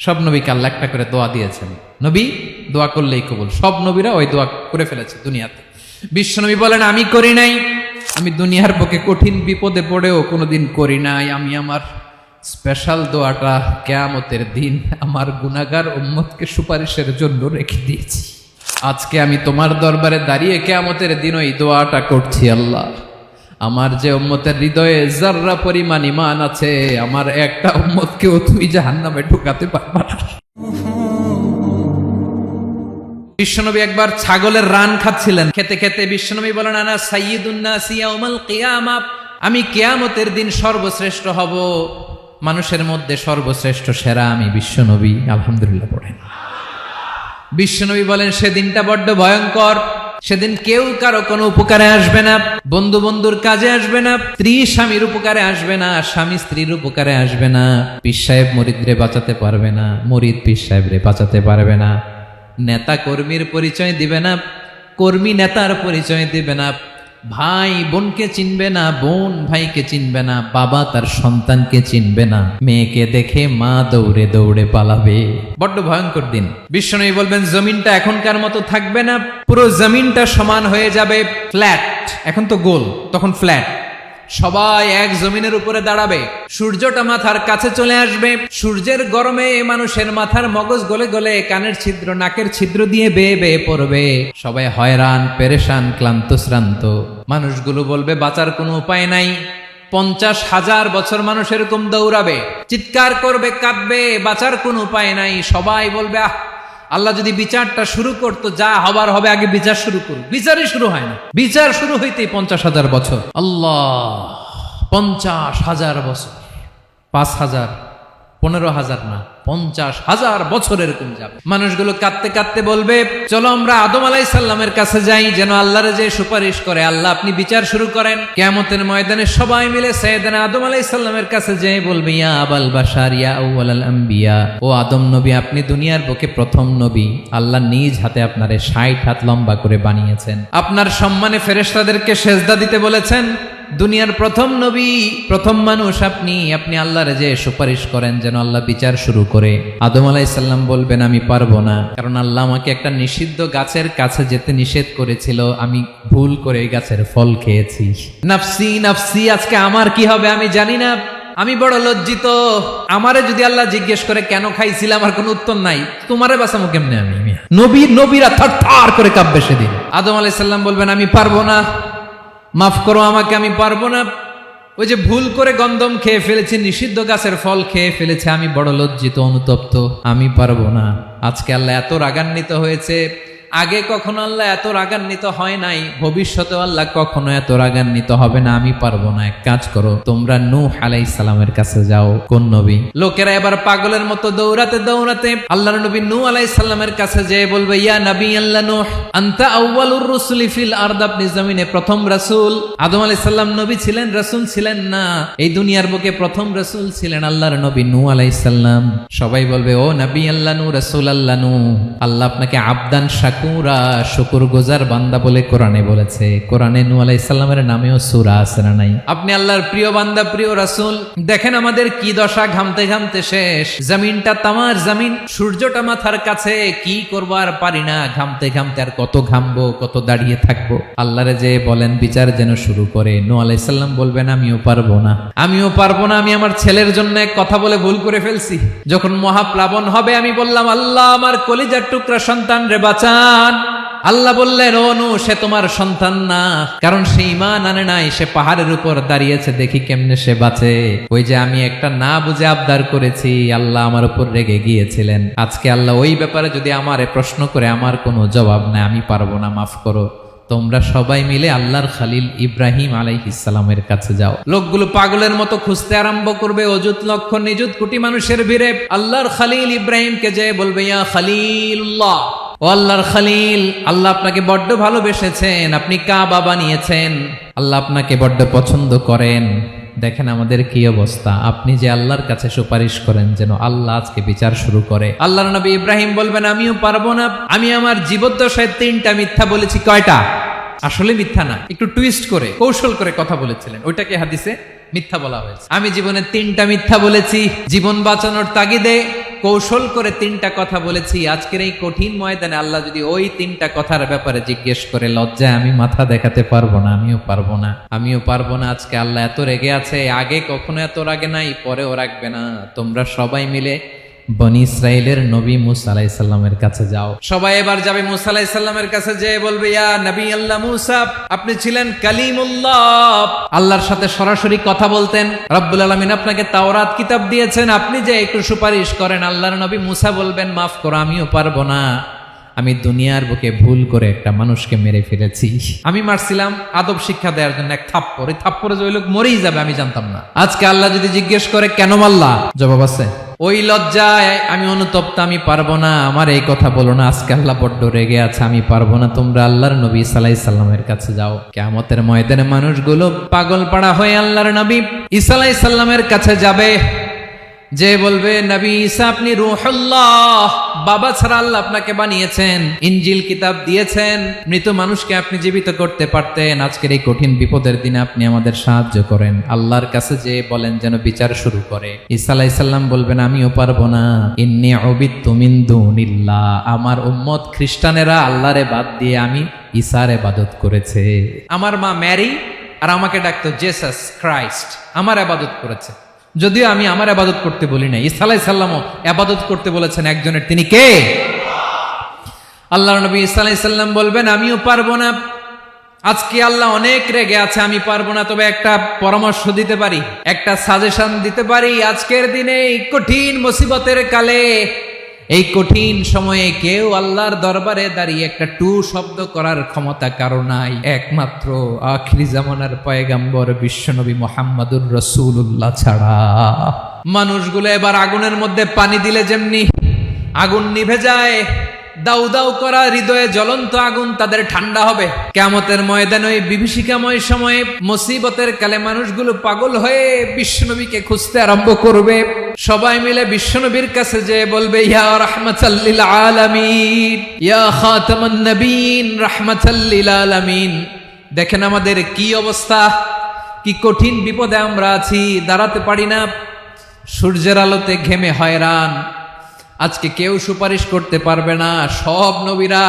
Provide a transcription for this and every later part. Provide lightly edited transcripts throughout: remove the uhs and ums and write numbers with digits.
সব নবীকে আল্লাহ একটা করে দোয়া দিয়েছেন, নবী দোয়া করলেই কবুল। সব নবীরা ওই দোয়া করে ফেলেছে দুনিয়াতে। বিশ্বনবী বলেন আমি করি নাই, আমি দুনিয়ার বুকে কঠিন বিপদে পড়েও কোনোদিন করি নাই। আমি আমার স্পেশাল দোয়াটা কিয়ামতের দিন আমার গুনাহগার উম্মতকে সুপারিশের জন্য রেখে দিয়েছি। আজকে আমি তোমার দরবারে দাঁড়িয়ে কিয়ামতের দিন ওই দোয়াটা করছি, আল্লাহ আমার যে উম্মতের হৃদয়ে যাররা পরিমাণ ঈমান আছে, আমার একটা উম্মতকেও তুই জাহান্নামে ঢুকাতে পারবা না। বিশ্বনবী একবার ছাগলের রান খাচ্ছিলেন, খেতে খেতে বিশ্বনবী বলেন আনা সাইয়্যিদুন নাসি ইয়াউমাল কিয়ামা, আমি কিয়ামতের দিন সর্বশ্রেষ্ঠ হব, মানুষের মধ্যে সর্বশ্রেষ্ঠ সেরা আমি বিশ্বনবী। আলহামদুলিল্লাহ পড়েন। বিশ্বনবী বলেন সেদিনটা বড্ড ভয়ঙ্কর, সেদিন কেউ কারো কোনো উপকারে আসবে না, বন্ধু বন্ধুর কাজে আসবে না, স্ত্রী স্বামীর উপকারে আসবে না, স্বামী স্ত্রীর উপকারে আসবে না, পীর সাহেব মুরিদরে বাঁচাতে পারবে না, মুরিদ পীর সাহেবরে বাঁচাতে পারবে না, নেতা কর্মীর পরিচয় দিবে না, কর্মী নেতার পরিচয় দিবে না, ভাই বোনকে চিনবে না, বোন ভাইকে চিনবে না, বাবা তার সন্তানকে চিনবে না, মেয়েকে দেখে মা দৌড়ে দৌড়ে পালাবে। বড্ড ভয়ঙ্কর দিন। বিশ্বনবী বলবেন জমিনটা এখনকার মতো থাকবে না, পুরো জমিনটা সমান হয়ে যাবে, ফ্ল্যাট। এখন তো গোল, তখন ফ্ল্যাট। সবাই এক জমিনের উপরে দাঁড়াবে, সূর্যটা মাথার কাছে চলে আসবে, সূর্যের গরমে মানুষের মাথার মগজ গলে গলে কানের ছিদ্র নাকের ছিদ্র দিয়ে বেয়ে বেয়ে পড়বে। সবাই হয়রান পেরেশান ক্লান্ত শ্রান্ত। মানুষগুলো বলবে বাঁচার কোনো উপায় নাই। 50,000 বছর মানুষ এরকম দৌড়াবে, চিৎকার করবে, কাঁদবে, বাঁচার কোনো উপায় নাই। সবাই বলবে আহ, আল্লাহ যদি বিচারটা শুরু করতো, যা হবার হবে, আগে বিচার শুরু করুক। বিচারই শুরু হয় না, বিচার শুরু হইতেই 50,000 বছর। আল্লাহ, 50,000 বছর, 5,000, 15,000 না, 50,000 বছর এরকম যাবে। মানুষগুলো কাঁদতে কাঁদতে বলবে চলো আমরা আদম আলাইহিস সালামের কাছে যাই, যেন আল্লাহর যে সুপারিশ করে, আল্লাহ আপনি বিচার শুরু করেন। কিয়ামতের ময়দানে সবাই মিলে সাইয়েদনা আদম আলাইহিস সালামের কাছে যেয়ে বলবে ইয়া আবাল বাশার ইয়া আউয়ালাল আম্বিয়া, ও আদম নবী আপনি দুনিয়ার বুকে প্রথম নবী, আল্লাহ নিজ হাতে আপনারে 60 হাত লম্বা করে বানিয়েছেন, আপনার সম্মানে ফেরেশতাদেরকে সেজদা দিতে বলেছেন, দুনিয়ার প্রথম নবী প্রথম মানুষ আপনি, আপনি আল্লাহর যে সুপারিশ করেন যেন আল্লাহ বিচার শুরু করে। আদম আলাইহিস সালাম বলবেন আমি পারবো না, কারণ আল্লাহ আমাকে একটা নিষিদ্ধ গাছের কাছে যেতে নিষেধ করেছিল, আমি ভুল করে এই গাছের ফল খেয়েছি। নাফসি নাফসি, আজকে আমার কি হবে আমি জানি না, আমি বড় লজ্জিত। আমারে যদি আল্লাহ জিজ্ঞেস করে কেন খাইছিলাম, আমার কোনো উত্তর নাই, তোমারে বাঁচাবো কেমনে আমি? নবীরা থরথর করে কাঁপবে সেদিন। আদম আলাইহিস সালাম বলবেন আমি পারবো না, মাফ করো আমাকে, আমি পারবো না। ওই যে ভুল করে গন্ধম খেয়ে ফেলেছি, নিষিদ্ধ গাছের ফল খেয়ে ফেলেছে, আমি বড় লজ্জিত অনুতপ্ত, আমি পারবো না। আজকে আল্লাহ এত রাগান্বিত হয়েছে, আগে কখনো আল্লাহ এত রাগান্বিত হয় নাই, ভবিষ্যতেও আল্লাহ কখনো এত রাগান্বিত হবে না। আমি পারবো না, এক কাজ করো, তোমরা নূহ আলাইহিস সালামের কাছে যাও। কোন নবী? লোকেরা এবার পাগলের মতো দৌড়াতে দৌড়াতে আল্লাহর নবী নূহ আলাইহিস সালামের কাছে যেয়ে বলবে ইয়া নবী আল্লাহ নূহ আনতা আউয়ালুর রাসূলি ফিল আরদ, আপনি জমিনে প্রথম রাসূল। আদম আলাইহিস সালাম নবী ছিলেন, রাসূল ছিলেন না, এই দুনিয়ার বুকে প্রথম রাসূল ছিলেন আল্লাহর নবী নূহ আলাইহিস সালাম। সবাই বলবে ও নবী আল্লাহ নূহ, রাসূল আল্লাহ নূহ, আল্লাহ আপনাকে আবদান শাকুরা, শুকর গুজার বান্দা বলে কোরআনে বলেছে। কোরআনে নূহ আলাইহিস সালামের নামেও সূরা আছে না নাই? আপনি আল্লাহর প্রিয় বান্দা, প্রিয় রাসূল। দেখেন আমাদের কি দশা, ঘামতে ঘামতে শেষ, জমিনটা তামার জমিন, সূর্যটা মাথার কাছে, কি করবো আর পারি না, ঘামতে ঘামতে আর কত ঘামবো, কত দাঁড়িয়ে থাকবো। আল্লাহরে যে বলেন বিচার যেন শুরু করে। নূহ আলাইহিস সালাম বলবেন আমিও পারবো না, আমিও পারবো না, আমি আমার ছেলের জন্য এক কথা বলে ভুল করে ফেলছি। যখন মহাপ্লাবন হবে আমি বললাম আল্লাহ আমার কলিজার টুকরা সন্তান রে বাঁচান। আল্লাহ বললেন ও নূহ, সে তোমার সন্তান না, কারণ সে ঈমান আনে নাই, সে পাহাড়ের উপর দাঁড়িয়েছে, দেখি কেমনে সে বাঁচে। ওই যে আমি একটা না বুঝে আবদার করেছি, আল্লাহ আমার উপর রেগে গিয়েছিলেন। আজকে আল্লাহ ওই ব্যাপারে যদি আমারে প্রশ্ন করে, আমার কোনো জবাব নাই, আমি পারবো না, মাফ করো। তোমরা সবাই মিলে আল্লাহর খালিল ইব্রাহিম আলাইহিস সালামের কাছে যাও। লোকগুলো পাগলের মতো খুঁজতে আরম্ভ করবে, অযুত লক্ষ নিযুত কোটি মানুষের ভিড়ে আল্লাহর খালিল ইব্রাহিমকে যেয়ে বলবে ইয়া খালিলুল্লাহ, ও আল্লাহর খালিল, আল্লাহ আপনাকে বড্ড ভালোবেসেছেন, আপনি কাবা বানিয়েছেন, আল্লাহ আপনাকে বড্ড পছন্দ করেন। দেখেন আমাদের কি অবস্থা, আপনি যে আল্লাহর কাছে সুপারিশ করেন যেন আল্লাহ আজকে বিচার শুরু করে। আল্লাহর নবী ইব্রাহিম বলবেন আমিও পারবো না, আমি আমার জীবদ্দশায় 3টা মিথ্যা বলেছি। কয়টা? আসলে মিথ্যা না, একটু টুইস্ট করে কৌশল করে কথা বলেছিলেন, ওইটাকে হাদিসে মিথ্যা বলা হয়েছে। আমি জীবনে 3টা মিথ্যা বলেছি, জীবন বাঁচানোর তাগিদে কৌশল করে 3টা কথা বলেছি, আজকের এই কঠিন ময়দানে আল্লাহ যদি ওই 3টা কথার ব্যাপারে জিজ্ঞেস করে, লজ্জায় আমি মাথা দেখাতে পারবো না, আমিও পারবো না। আজকে আল্লাহ এত রেগে আছে, আগে কখনো এত রাগে নাই, পরেও রাখবে না। তোমরা সবাই মিলে বনি ইসরাইলের নবী মুসা আলাইহিস সালামের কাছে যাও। সবাই এবার যাবে মুসা আলাইহিস সালামের কাছে, যেয়ে বলবে, ইয়া নবী আল্লাহ মুসা, আপনি ছিলেন কালিমুল্লাহ, আল্লাহর সাথে সরাসরি কথা বলতেন। রব্বুল আলামিন আপনাকে তাওরাত কিতাব দিয়েছেন, আপনি যে একটু সুপারিশ করেন। আল্লাহর নবী মুসা বলবেন, মাফ করো, আমিও পারবো না। আমি দুনিয়ার বুকে ভুল করে একটা মানুষকে মেরে ফেলেছি। আমি মারছিলাম আদব শিক্ষা দেওয়ার জন্য এক থাপ্পড়, এই থাপ্পড়ে যে ওই লোক মরেই যাবে আমি জানতাম না। আজকে আল্লাহ যদি জিজ্ঞেস করে কেন মারলা, জবাব আছে। ওই লজ্জায় আমি অনুতপ্ত, আমি পারবো না, আমার এই কথা বলো না। আজকে আল্লাহ বড্ড রেগে আছে, আমি পারবো না। তোমরা আল্লাহর নবী ঈসা আলাইহিস সালামের কাছে যাও। কিয়ামতের ময়দানে মানুষগুলো পাগল পাড়া হয়ে আল্লাহর নবী ঈসা আলাইহিস সালামের কাছে যাবে, যে বলবে, নবী ঈসা আপনি রূহুল্লাহ, বাবা ছাড়া আল্লাহ আপনাকে বানিয়েছেন, ইনজিল কিতাব দিয়েছেন, মৃত মানুষকে আপনি জীবিত করতে পারতেন। আজকের এই কঠিন বিপদের দিনে আপনি আমাদের সাহায্য করেন। আল্লাহর কাছে যে বলেন যেন বিচার শুরু করে। ঈসা আলাইহিস সালাম বলবেন, আমিও পারবো না। ইন্নী উবিদতু মিন দুনিল্লাহ, আমার উম্মত খ্রিস্টানেরা আল্লাহরে বাদ দিয়ে আমি ঈসার ইবাদত করেছে। আমার মা ম্যারি আর আমাকে ডাকতো জেসাস ক্রাইস্ট, আমার ইবাদত করেছে। যদিও আমি আমার ইবাদত করতে বলি না, ঈসা আলাইহিস সালামও ইবাদত করতে বলেছেন একজনের, তিনি কে? আল্লাহর নবী ঈসা আলাইহিস সালাম বলবেন, আমিও পারবো না। আজকে আল্লাহ অনেক রেগে আছে, আমি পারবো না। তবে একটা পরামর্শ দিতে পারি, একটা সাজেশন দিতে পারি। আজকের দিনে এই কঠিন মুসিবতের কালে, এই কঠিন সময়ে কেউ আল্লাহর দরবারে দাঁড়িয়ে একটা টু শব্দ করার ক্ষমতা কারো নাই, একমাত্র আখিরি জামানার পয়গাম্বর বিশ্বনবী মুহাম্মাদুর রাসূলুল্লাহ ছাড়া। মানুষগুলো এবার আগুনের মধ্যে পানি দিলে যেমনি আগুন নিভে যায়, দাউ দাউ করা হৃদয়ে জ্বলন্ত আগুন তাদের ঠান্ডা হবে। কিয়ামতের ময়দানে ওই বিভীষিকাময় সময়ে, মুসিবতের কালে মানুষগুলো পাগল হয়ে বিশ্বনবীকে খুঁজতে আরম্ভ করবে। সবাই মিলে বিশ্বনবীর কাছে যে বলবে, ইয়া রাহমাতাল লিল আলামিন, ইয়া খাতামান নবীন, রাহমাতাল লিল আলামিন। দেখেন আমাদের কি অবস্থা, কি কঠিন বিপদে আমরা আছি, দাঁড়াতে পারি না, সূর্যের আলোতে ঘেমে হয়রান। আজকে কেউ সুপারিশ করতে পারবে না। সব নবীরা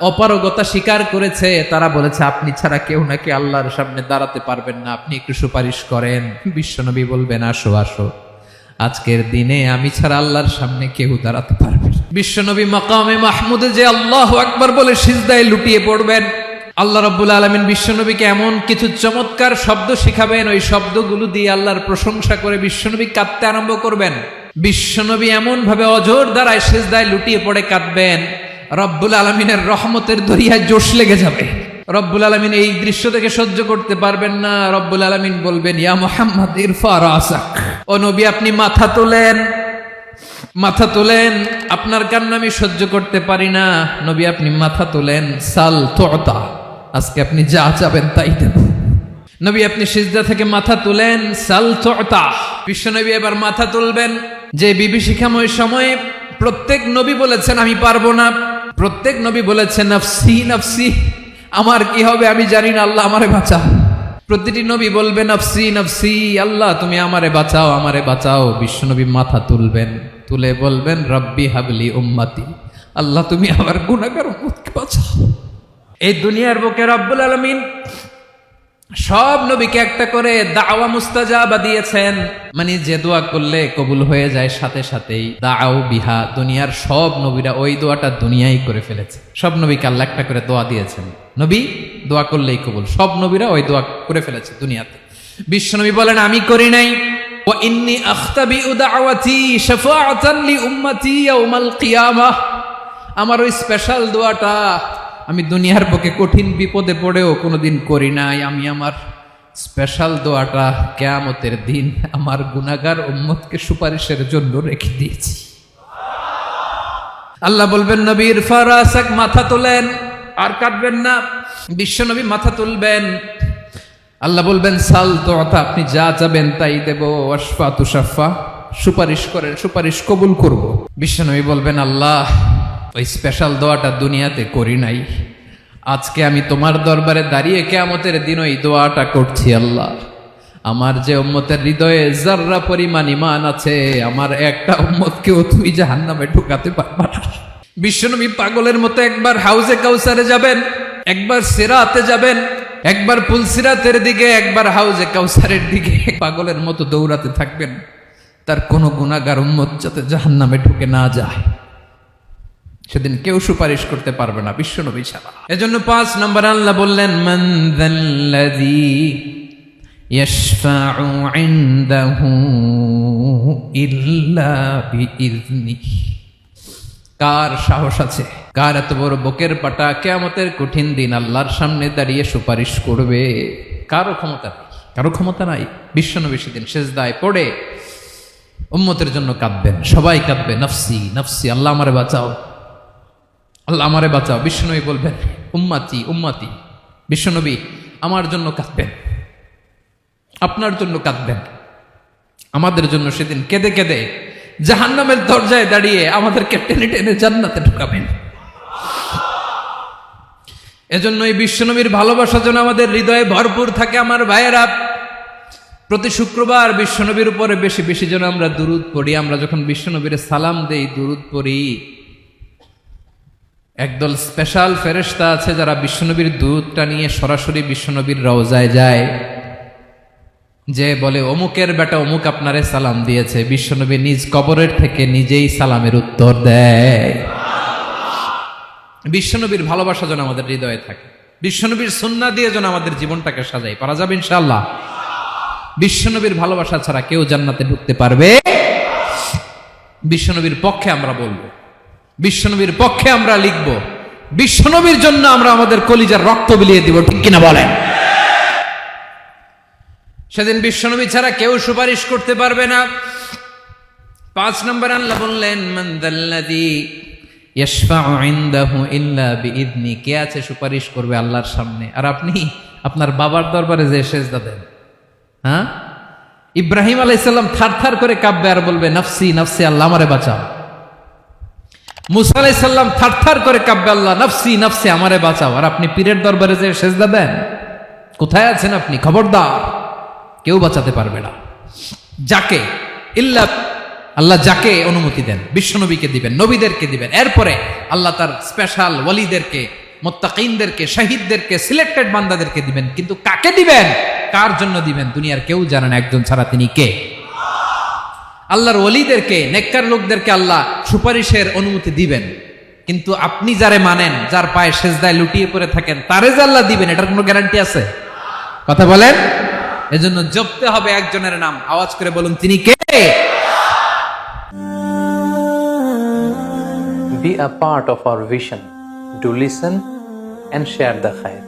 অপারগতা স্বীকার করেছে, তারা বলেছে আপনি ছাড়া কেউ নাকি আল্লাহর সামনে দাঁড়াতে পারবেন না, আপনি একটু সুপারিশ করেন। বিশ্বনবী বলবেন, আসো আসো, আজকের দিনে আমি ছাড়া আল্লাহর সামনে কেউ দাঁড়াতে পারবে না। বিশ্বনবী মাকামে মাহমুদে যে আল্লাহু আকবার বলে সিজদায় লুটিয়ে পড়বেন। আল্লাহ রাব্বুল আলামিন বিশ্বনবীকে এমন কিছু চমৎকার শব্দ শিখাবেন, ওই শব্দগুলো দিয়ে আল্লাহর প্রশংসা করে বিশ্বনবী কাঁদতে আরম্ভ করবেন। বিশ্বনবী এমন ভাবে অজর দ্বারায় সিজদায় লুটিয়ে পড়ে কাঁদবেন, রব্বুল আলামিনের রহমতের দরিয়ায় জোশ লেগে যাবে। রব্বুল আলামিন এই দৃশ্য থেকে সহ্য করতে পারবেন না। রব্বুল আলামিন বলবেন, ইয়া মুহাম্মদ ইরফা রাসাক, ও নবী আপনি মাথা তোলেন, মাথা তোলেন, আপনার কান্না আমি সহ্য করতে পারি না। নবী আপনি মাথা তোলেন, সাল তুতা, আজকে আপনি যা চাবেন তাই দেব। নবী আপনি সিজদা থেকে মাথা তুলেন, সাল তুতা। বিশ্বনবী এবার মাথা তুলবেন। যে বিভীষিকাময় সময়ে প্রত্যেক নবী বলেছেন আমি পারবো না, প্রত্যেক নবী বলেছেন নফসি নফসি, আমার কি হবে আমি জানি না, আল্লাহ আমারে বাঁচাও। প্রতিটি নবী বলবে নফসি নফসি, আল্লাহ তুমি আমারে বাঁচাও, আমারে বাঁচাও। বিশ্বনবী মাথা তুলবেন, তুলে বলবেন রব্বি হাবলি উম্মতি, আল্লাহ তুমি আমার গুনাহগার উম্মতকে বাঁচাও। এই দুনিয়ার বুকে রব্বুল আলামিন সব নবীকে একটা করে দাওয়া মুস্তাজাবা দিয়েছেন, মানে যে দোয়া করলে কবুল হয়ে যায় সাথে সাথেই। দাও বিহা, দুনিয়ার সব নবীরা ওই দোয়াটা দুনিয়ায় করে ফেলেছে। সব নবীকে আল্লাহ একটা করে দোয়া দিয়েছেন, নবী দোয়া করলেই কবুল। সব নবীরা ওই দোয়া করে ফেলেছে দুনিয়াতে। বিশ্বনবী বলেন আমি করি নাই। ওয়া ইন্নী আখতাবিউ দাওয়াতি শাফাআতান লি উম্মতি ইয়াউমাল কিয়ামাহ, আমার ওই স্পেশাল দোয়াটা আমি দুনিয়ার বুকে কঠিন বিপদে পড়েও কোনোদিন করি নাই। আমি আমার স্পেশাল দোয়াটা কিয়ামতের দিন আমার গুনাহগার উম্মতকে সুপারিশের জন্য রেখে দিয়েছি। আল্লাহ বলবেন নবীর ফারাসাক, মাথা তোলেন, আর কাঁদবেন না। বিশ্বনবী মাথা তুলবেন। আল্লাহ বলবেন সাল তুতা, আপনি যা চাবেন তাই দেব। ওয়াশফা তুশাফা, সুপারিশ করেন, সুপারিশ কবুল করব। বিশ্বনবী বলবেন আল্লাহ ওই স্পেশাল দোয়াটা দুনিয়াতে করি নাই, আজকে আমি তোমার দরবারে দাঁড়িয়ে কিয়ামতের দিন ওই দোয়াটা করছি। আল্লাহ আমার যে উম্মতের হৃদয়ে যাররা পরিমাণ ঈমান আছে, আমার একটা উম্মতকেও তুমি জাহান্নামে ঢোকাতে পারবা না। বিশ্বনবী পাগলের মতো একবার হাউজে কাউসারে যাবেন, একবার সিরাতে যাবেন, একবার পুলসিরাতের দিকে, একবার হাউজে কাউসারের দিকে পাগলের মতো দৌড়াতে থাকবেন, তার কোনো গুনাহগার উম্মত যাতে জাহান্নামে ঢুকে না যায়। সেদিন কেউ সুপারিশ করতে পারবে না বিশ্বনবী ছাড়া। এজন্য 5 নম্বর আল্লাহ বললেন, মান যাল্লাযী ইয়াশফাউ ইনদাহু ইল্লা বিইযনিহি। কার সাহস আছে, কার এত বড় বুকের পাটা কিয়ামতের কঠিন দিন আল্লাহর সামনে দাঁড়িয়ে সুপারিশ করবে? কারো ক্ষমতা নেই, কারো ক্ষমতা নাই। বিশ্বনবী সেদিন সিজদায় পড়ে উম্মতের জন্য কাঁদবেন, সবাই কাঁদবে, নফসি নফসি, আল্লাহ আমারে বাঁচাও, আল্লাহ আমারে বাঁচাও। বিশ্বনবী বলবেন, উম্মতি উম্মতি। বিশ্বনবী আমার জন্য কাঁদবেন, আপনার জন্য কাঁদবেন, আমাদের জন্য সেদিন কেঁদে কেঁদে জাহান্নামের দরজায় দাঁড়িয়ে আমাদেরকে টেনে টেনে জান্নাতে ঢুকাবেন। এজন্য এই বিশ্বনবীর ভালোবাসা যেন আমাদের হৃদয়ে ভরপুর থাকে। আমার ভাইয়েরা, প্রতি শুক্রবার বিশ্বনবীর উপরে বেশি বেশি যেন আমরা দুরূদ পড়ি। আমরা যখন বিশ্বনবীর সালাম দেই, দুরূদ পড়ি, একদল স্পেশাল ফেরেশতা আছে যারা বিশ্বনবীর দুরূদটা নিয়ে সরাসরি বিশ্বনবীর রওজায় যায়, যে বলে অমুকের বেটা অমুক আপনারে সালাম দিয়েছে। বিশ্বনবী নিজ কবরের থেকে নিজেই সালামের উত্তর দেয়। বিশ্বনবীর ভালোবাসা যেন আমাদের হৃদয়ে থাকে, বিশ্বনবীর সুন্নাহ দিয়ে যেন আমাদের জীবনটাকে সাজাই। পারা যাবে ইনশাআল্লাহ। বিশ্বনবীর ভালোবাসা ছাড়া কেউ জান্নাতে ঢুকতে পারবে? বিশ্বনবীর পক্ষে আমরা বলবো, বিশ্বনবীর পক্ষে আমরা লিখবো, বিশ্বনবীর জন্য আমরা আমাদের কলিজার রক্ত বিলিয়ে দিব, ঠিক কিনা বলেন? সেদিন বিশ্বনবী ছাড়া কেউ সুপারিশ করতে পারবে না। 5 নম্বর আল্লাহ বললেন, মান যাল্লাযী ইয়াশফাউ ইনদাহু ইল্লা বিইযনি। কে আছে সুপারিশ করবে আল্লাহর সামনে? আর আপনি আপনার বাবার দরবারে যে সেজদা দেন, হ্যাঁ? ইব্রাহিম আলাইহিস সালাম থারথার করে কাঁপবে আর বলবে, নফসি নফসি, আল্লাহ আমারে বাঁচাও। মুসা আলাইহিস সালাম থারথার করে কাঁপবে, আল্লাহ নফসি নফসি, আমারে বাঁচাও। আর আপনি পীরের দরবারে যে সেজদা দেন, কোথায় আছেন আপনি? খবরদার, কেউ বাঁচাতে পারবে না। যাকে ইল্লা আল্লাহ যাকে অনুমতি দেন, বিশ্বনবীকে দিবেন, নবীদেরকে দিবেন, এরপরে আল্লাহ তার স্পেশাল ওয়ালিদেরকে, মুত্তাকিনদেরকে, শহীদদেরকে, সিলেক্টেড বান্দাদেরকে দিবেন। কিন্তু কাকে দিবেন, কার জন্য দিবেন, দুনিয়ার কেউ জানে না। একজন ছাড়া, তিনি কে? আল্লাহর ওয়ালিদেরকে, নেককার লোকদেরকে আল্লাহ সুপারিশের অনুমতি দিবেন। কিন্তু আপনি যারে মানেন, যার পায়ে সেজদায় লুটিয়ে পড়ে থাকেন, তারে যে আল্লাহ দিবেন, এটার কোনো গ্যারান্টি আছে? কথা বলেন। এজন্য জপতে হবে একজনের নাম, আওয়াজ করে বলুন, তিনি কে? Be a part of our vision. Do listen and share the khair.